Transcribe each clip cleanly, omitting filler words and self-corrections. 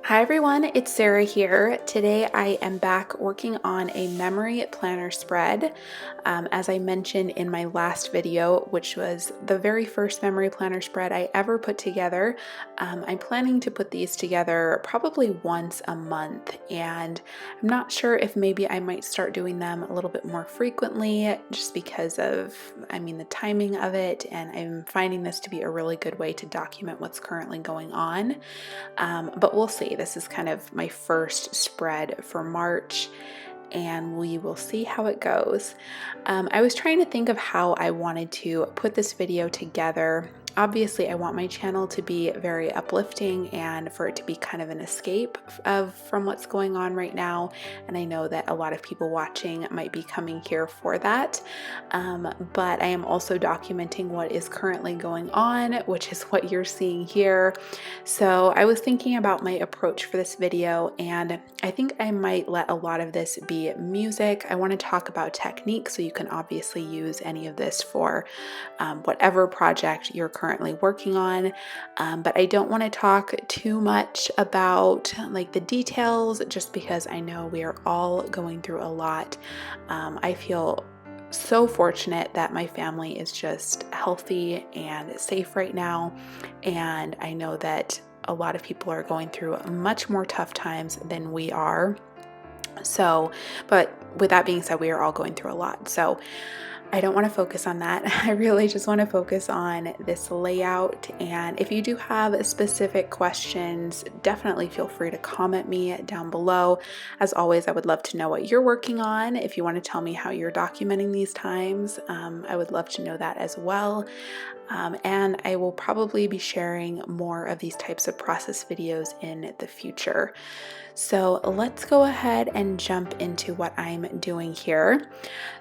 Hi everyone, it's Sarah here. Today I am back working on a memory planner spread. As I mentioned in my last video, which was the very first memory planner spread I ever put together, I'm planning to put these together probably once a month, and I'm not sure if maybe I might start doing them a little bit more frequently just because of, the timing of it, and I'm finding this to be a really good way to document what's currently going on. But we'll see. This is kind of my first spread for March, and we will see how it goes. I was trying to think of how I wanted to put this video together. Obviously, I want my channel to be very uplifting and for it to be kind of an escape from what's going on right now. And I know that a lot of people watching might be coming here for that. But I am also documenting what is currently going on, which is what you're seeing here. So I was thinking about my approach for this video, and I think I might let a lot of this be music. I want to talk about technique, so you can obviously use any of this for whatever project you're currently working on. But I don't want to talk too much about like the details, just because I know we are all going through a lot. I feel so fortunate that my family is just healthy and safe right now. And I know that a lot of people are going through much more tough times than we are. So, but with that being said, we are all going through a lot. So I don't want to focus on that. I really just want to focus on this layout. And if you do have specific questions, definitely feel free to comment me down below. As always, I would love to know what you're working on. If you want to tell me how you're documenting these times, I would love to know that as well. And I will probably be sharing more of these types of process videos in the future. So let's go ahead and jump into what I'm doing here.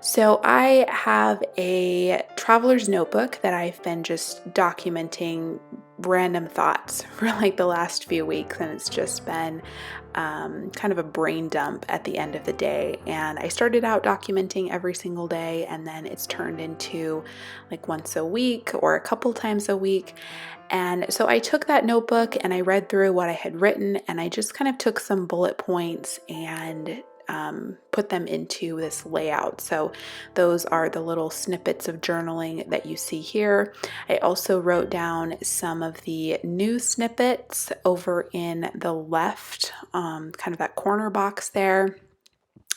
So I have a traveler's notebook that I've been just documenting random thoughts for like the last few weeks, and it's just been kind of a brain dump at the end of the day. And I started out documenting every single day, and then it's turned into like once a week or a couple times a week. And so I took that notebook and I read through what I had written, and I just kind of took some bullet points and put them into this layout. So those are the little snippets of journaling that you see here. I also wrote down some of the news snippets over in the left, kind of that corner box there.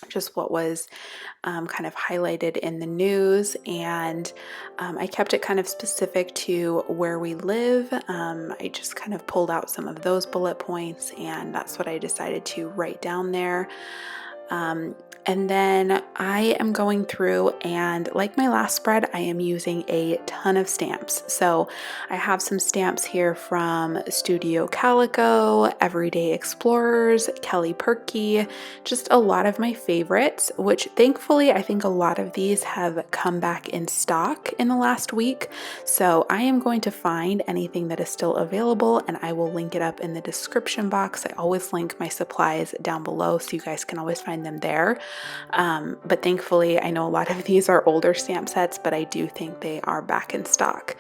Just what was kind of highlighted in the news, and I kept it kind of specific to where we live. I just kind of pulled out some of those bullet points, and that's what I decided to write down there. And then I am going through, and like my last spread, I am using a ton of stamps. So I have some stamps here from Studio Calico, Everyday Explorers, Kelly Perky, just a lot of my favorites, which thankfully I think a lot of these have come back in stock in the last week. So I am going to find anything that is still available, and I will link it up in the description box. I always link my supplies down below, so you guys can always find them there. But thankfully, I know a lot of these are older stamp sets, but I do think they are back in stock.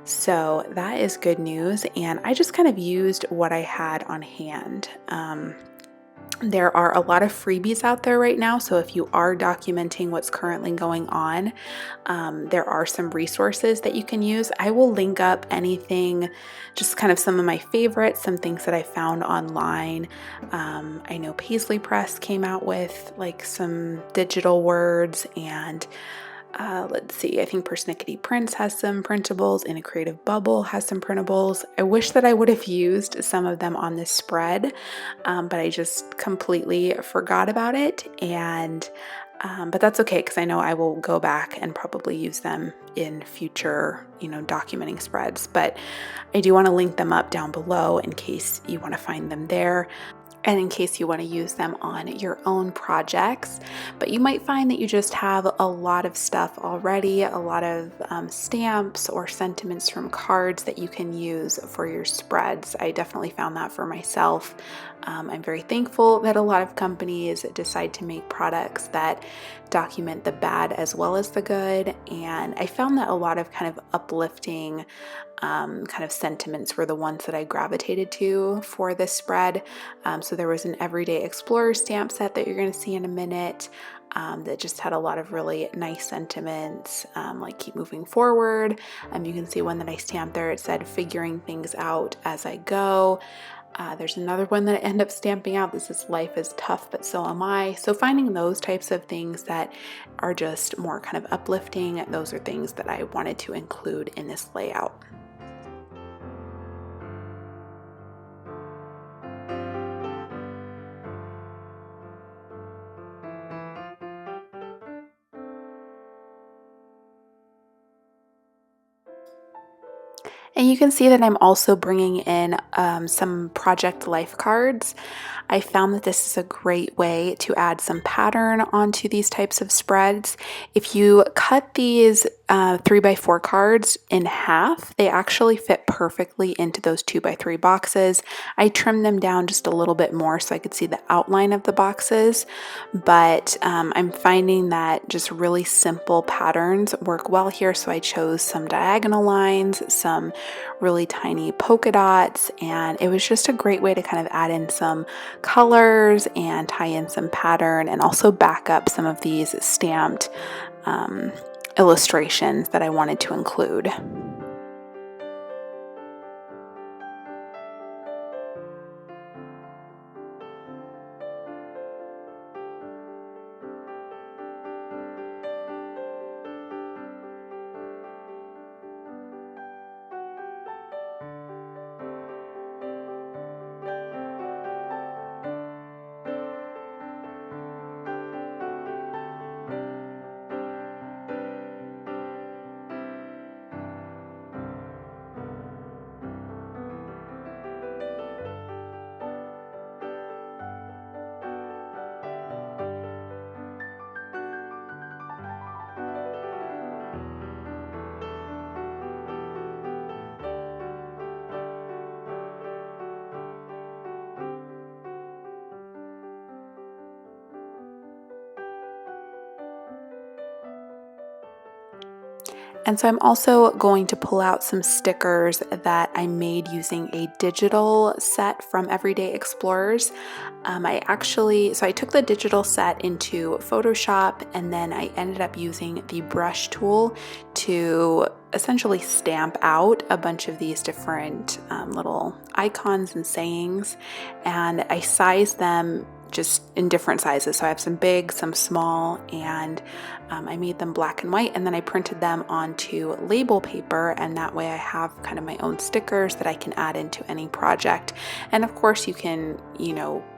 So that is good news. And I just kind of used what I had on hand. There are a lot of freebies out there right now, so if you are documenting what's currently going on, there are some resources that you can use. I will link up anything, just kind of some of my favorites, some things that I found online. I know Paisley Press came out with like some digital words, and let's see, I think Persnickety Prints has some printables, and A Creative Bubble has some printables. I wish that I would have used some of them on this spread, but I just completely forgot about it. And but that's okay, because I know I will go back and probably use them in future, documenting spreads. But I do want to link them up down below in case you want to find them there, and in case you want to use them on your own projects. But you might find that you just have a lot of stuff already, a lot of stamps or sentiments from cards that you can use for your spreads. I definitely found that for myself. I'm very thankful that a lot of companies decide to make products that document the bad as well as the good, and I found that a lot of kind of uplifting kind of sentiments were the ones that I gravitated to for this spread. So there was an Everyday Explorer stamp set that you're going to see in a minute. That just had a lot of really nice sentiments, like keep moving forward. You can see one that I stamped there. It said figuring things out as I go. There's another one that I end up stamping out. This is life is tough, but so am I. So finding those types of things that are just more kind of uplifting, those are things that I wanted to include in this layout. And you can see that I'm also bringing in some project life cards. I found that this is a great way to add some pattern onto these types of spreads. If you cut these 3x4 cards in half, they actually fit perfectly into those 2x3 boxes. I trimmed them down just a little bit more so I could see the outline of the boxes, but I'm finding that just really simple patterns work well here. So I chose some diagonal lines, some really tiny polka dots, and it was just a great way to kind of add in some colors and tie in some pattern and also back up some of these stamped illustrations that I wanted to include. And so I'm also going to pull out some stickers that I made using a digital set from Everyday Explorers. So I took the digital set into Photoshop, and then I ended up using the brush tool to essentially stamp out a bunch of these different little icons and sayings, and I sized them just in different sizes. So I have some big, some small, and I made them black and white, and then I printed them onto label paper, and that way I have kind of my own stickers that I can add into any project. And of course you can,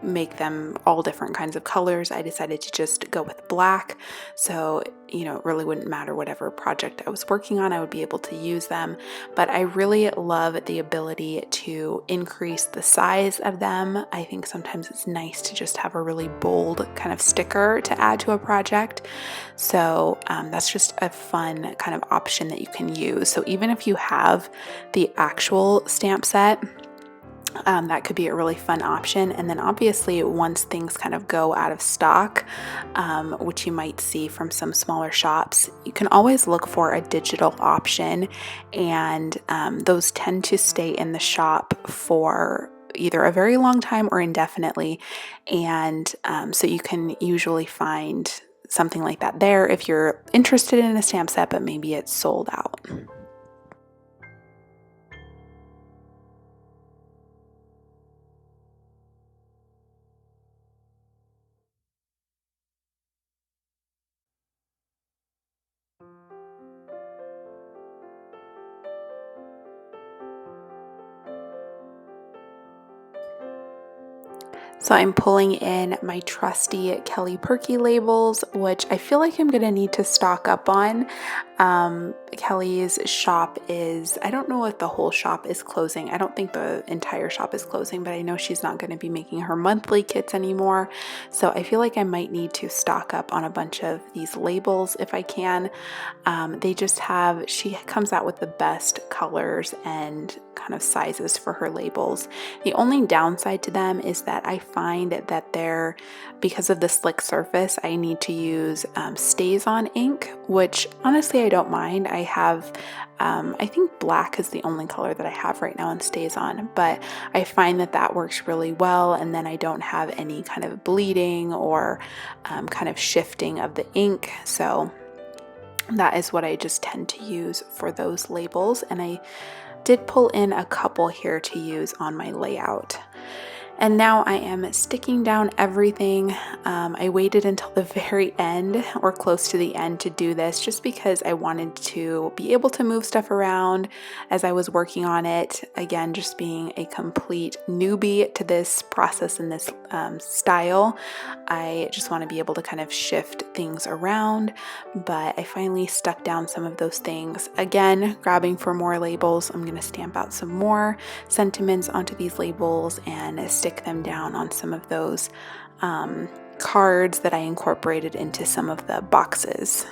make them all different kinds of colors. I decided to just go with black, so it really wouldn't matter whatever project I was working on, I would be able to use them. But I really love the ability to increase the size of them. I think sometimes it's nice to just have a really bold kind of sticker to add to a project. So that's just a fun kind of option that you can use. So even if you have the actual stamp set, that could be a really fun option. And then obviously once things kind of go out of stock, which you might see from some smaller shops, you can always look for a digital option, and those tend to stay in the shop for either a very long time or indefinitely. And so you can usually find something like that there if you're interested in a stamp set, but maybe it's sold out. So I'm pulling in my trusty Kelly Perky labels, which I feel like I'm gonna need to stock up on. Kelly's shop I don't know if the whole shop is closing. I don't think the entire shop is closing, but I know she's not gonna be making her monthly kits anymore. So I feel like I might need to stock up on a bunch of these labels if I can. She comes out with the best colors and kind of sizes for her labels. The only downside to them is that I find that because of the slick surface, I need to use Stays On ink, which honestly I don't mind. I have, I think black is the only color that I have right now and stays on, but I find that that works really well, and then I don't have any kind of bleeding or kind of shifting of the ink. So that is what I just tend to use for those labels, and I did pull in a couple here to use on my layout. And now I am sticking down everything. I waited until the very end or close to the end to do this just because I wanted to be able to move stuff around as I was working on it. Again, just being a complete newbie to this process and this style, I just want to be able to kind of shift things around. But I finally stuck down some of those things. Again, grabbing for more labels, I'm going to stamp out some more sentiments onto these labels and stick them down on some of those cards that I incorporated into some of the boxes.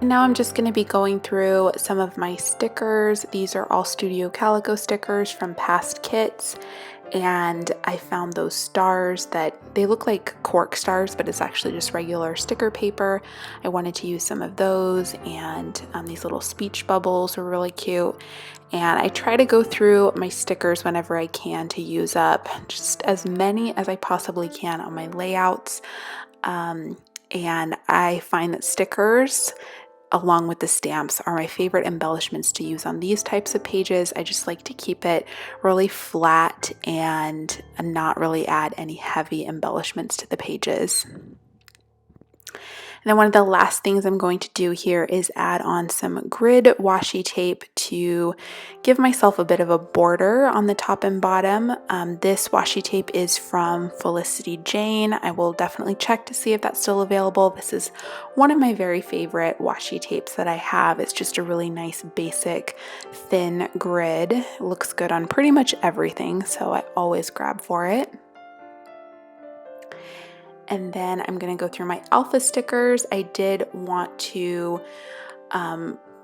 Now I'm just going to be going through some of my stickers. These are all Studio Calico stickers from past kits, and I found those stars that they look like cork stars, but it's actually just regular sticker paper. I wanted to use some of those, and these little speech bubbles were really cute. And I try to go through my stickers whenever I can to use up just as many as I possibly can on my layouts. And I find that stickers along with the stamps are my favorite embellishments to use on these types of pages. I just like to keep it really flat and not really add any heavy embellishments to the pages. And then one of the last things I'm going to do here is add on some grid washi tape to give myself a bit of a border on the top and bottom. This washi tape is from Felicity Jane. I will definitely check to see if that's still available. This is one of my very favorite washi tapes that I have. It's just a really nice basic thin grid. It looks good on pretty much everything, so I always grab for it. And then I'm going to go through my alpha stickers. I did want to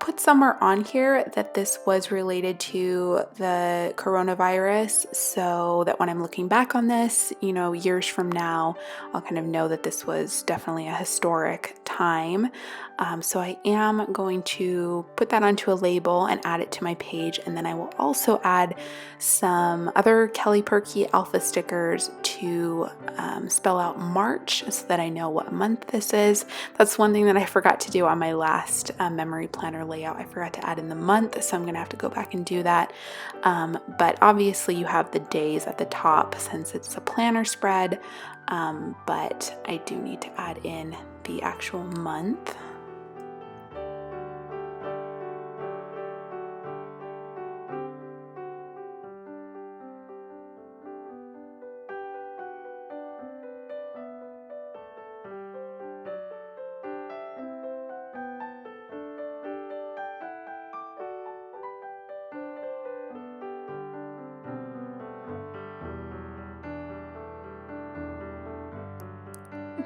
put somewhere on here that this was related to the coronavirus, so that when I'm looking back on this, you know, years from now, I'll kind of know that this was definitely a historic time. So I am going to put that onto a label and add it to my page, and then I will also add some other Kelly Perky alpha stickers to spell out March so that I know what month this is. That's one thing that I forgot to do on my last memory planner layout. I forgot to add in the month, so I'm going to have to go back and do that. But obviously you have the days at the top since it's a planner spread, but I do need to add in the actual month.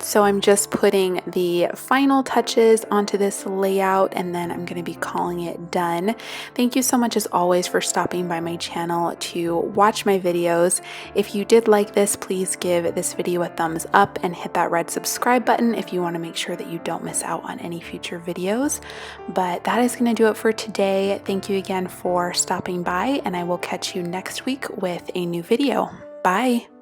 So I'm just putting the final touches onto this layout, and then I'm going to be calling it done. Thank you so much as always for stopping by my channel to watch my videos. If you did like this, please give this video a thumbs up and hit that red subscribe button if you want to make sure that you don't miss out on any future videos. But that is going to do it for today. Thank you again for stopping by, and I will catch you next week with a new video. Bye!